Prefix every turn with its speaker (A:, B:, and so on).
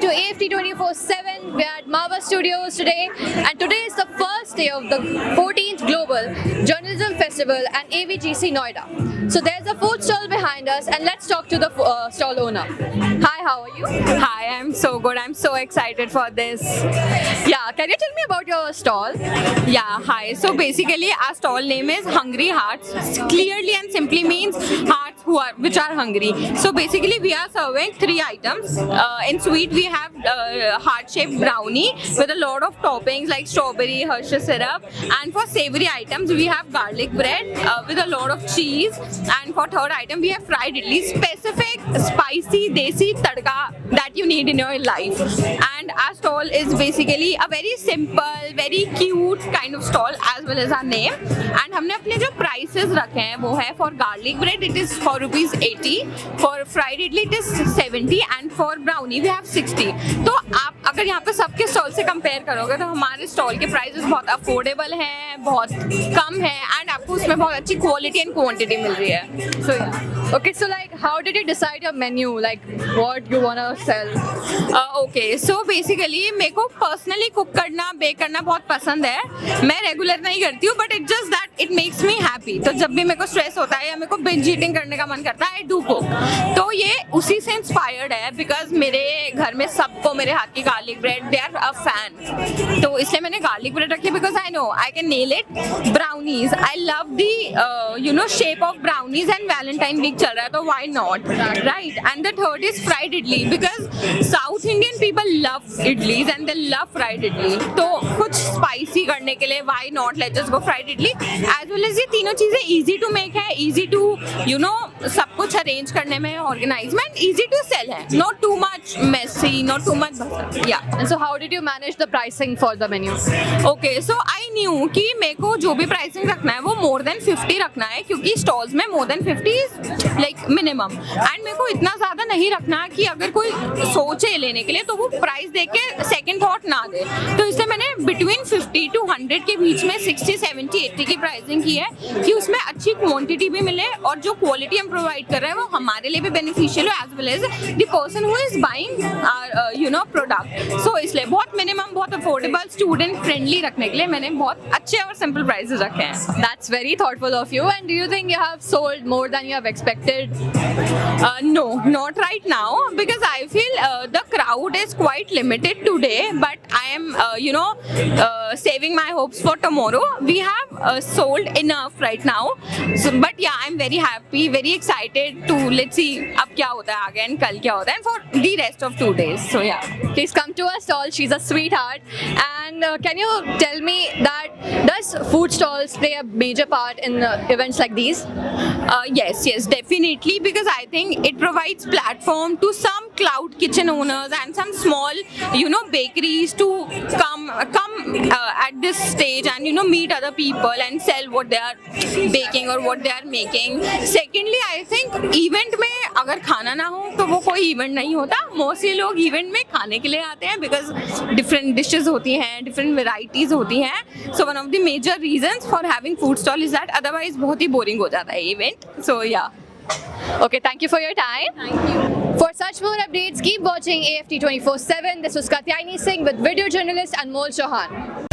A: to AFT 24/7. We are at Marva Studios today, and today is the first day of the 14th Global Journalism Festival and AVGC Noida. So there's a food stall behind us, and let's talk to the stall owner. Hi, how are you?
B: Hi, I'm so good. I'm so excited for this.
A: Yeah, can you tell me about your stall?
B: Yeah, hi. So basically, our stall name is Hungry Hearts. Clearly and simply means hearts which are hungry. So basically, we are serving 3 items. In sweet, we have heart-shaped brownie with a lot of toppings like strawberry, Hershey syrup. And for savory items, we have garlic bread with a lot of cheese. And for third item, we have fried idli, specific spicy desi tadka that you need in your life. And our stall is basically a very simple, very cute kind of stall as well as our name. And हमने अपने जो prices रखे हैं वो है for garlic bread it is for ₹80, for fried idli it is 70 and for brownie we have 60. तो आप अगर यहाँ पे सबके स्टॉल से कंपेयर करोगे तो हमारे स्टॉल के प्राइसेस बहुत अफोर्डेबल हैं, बहुत कम है एंड आपको उसमें बहुत अच्छी क्वालिटी एंड क्वांटिटी मिल रही है. So yeah.
A: Okay, so like, how did you decide your menu? Like, what you wanna sell?
B: Okay, so basically मेरे को पर्सनली कुक करना, बेक करना बहुत पसंद है. मैं रेगुलर नहीं करती हूँ, but it just that it makes me happy. तो जब भी मेरे को स्ट्रेस होता है या मेरे को बिंज ईटिंग करने का मन करता है, आई डू कुक. तो ये उसी से इंस्पायर्ड है बिकॉज मेरे घर में सबको मेरे हाथ की garlic bread they are a fan. तो इसलिए मैंने गार्लिक ब्रेड रखी because I know I can nail it. Brownies I love the shape of brownies and Valentine week चल रहा है तो why not, right. And the third is fried idli because South Indian people love idlis and they love fried idli. तो कुछ spicy करने के लिए why not let's just go fried idli. As well as ये तीनों चीजें इजी टू मेक है, इजी टू सब कुछ अरेंज करने में, ऑर्गेनाइजमेंट इजी टू सेल है, not too much messy, not too much बस. या
A: And so how did you manage the pricing for the menu?
B: Okay, so I knew कि मेरे को जो भी प्राइसिंग रखना है वो मोर देन 50 रखना है क्योंकि स्टॉल्स में more than 50 is like minimum. And मेरे को इतना ज़्यादा नहीं रखना कि अगर कोई सोचे लेने के लिए तो वो प्राइस देख के सेकेंड थॉट ना दे. तो इससे मैंने बिटवीन 50 to 100 के बीच में 60, 70, 80 की प्राइसिंग की है कि उसमें अच्छी क्वांटिटी भी मिले और जो क्वालिटी हम प्रोवाइड कर रहे हैं वो हमारे लिए भी बेनिफिशियल हो as well as the person who is buying product. So इसलिए बहुत मिनिमम, बहुत अफोर्डेबल, स्टूडेंट फ्रेंडली रखने के लिए मैंने बहुत अच्छे और सिंपल प्राइसेस रखे हैं.
A: That's very thoughtful of you. And do you think you have sold more than you have expected?
B: No, not right now because I feel the crowd is quite limited today, but I am saving my hopes for tomorrow. We have sold enough right now, so but yeah, I'm very happy, very excited to let's see अब क्या होता है आगे and कल क्या होता है and for the rest of 2 days. So yeah,
A: Please come to our stall. She's a sweetheart. And can you tell me that does food stalls play a major part in events like these?
B: yes, definitely because I think it provides platform to some cloud kitchen owners and some small bakeries to come at this stage and meet other people and sell what they are baking or what they are making. Secondly, I think event में अगर खाना ना हो तो वो कोई event नहीं होता. मोस्टली लोग इवेंट में खाने के लिए आते हैं बिकॉज डिफरेंट डिशेज होती हैं, डिफरेंट वेराइटीज होती हैं. So one of the major reasons for having food stall is that otherwise बहुत ही बोरिंग हो जाता है इवेंट. सो या.
A: Okay, thank you for your time.
B: Thank you.
A: For such more updates, keep watching AFT 24/7. This was Katyayani Singh with video journalist Anmol Chauhan.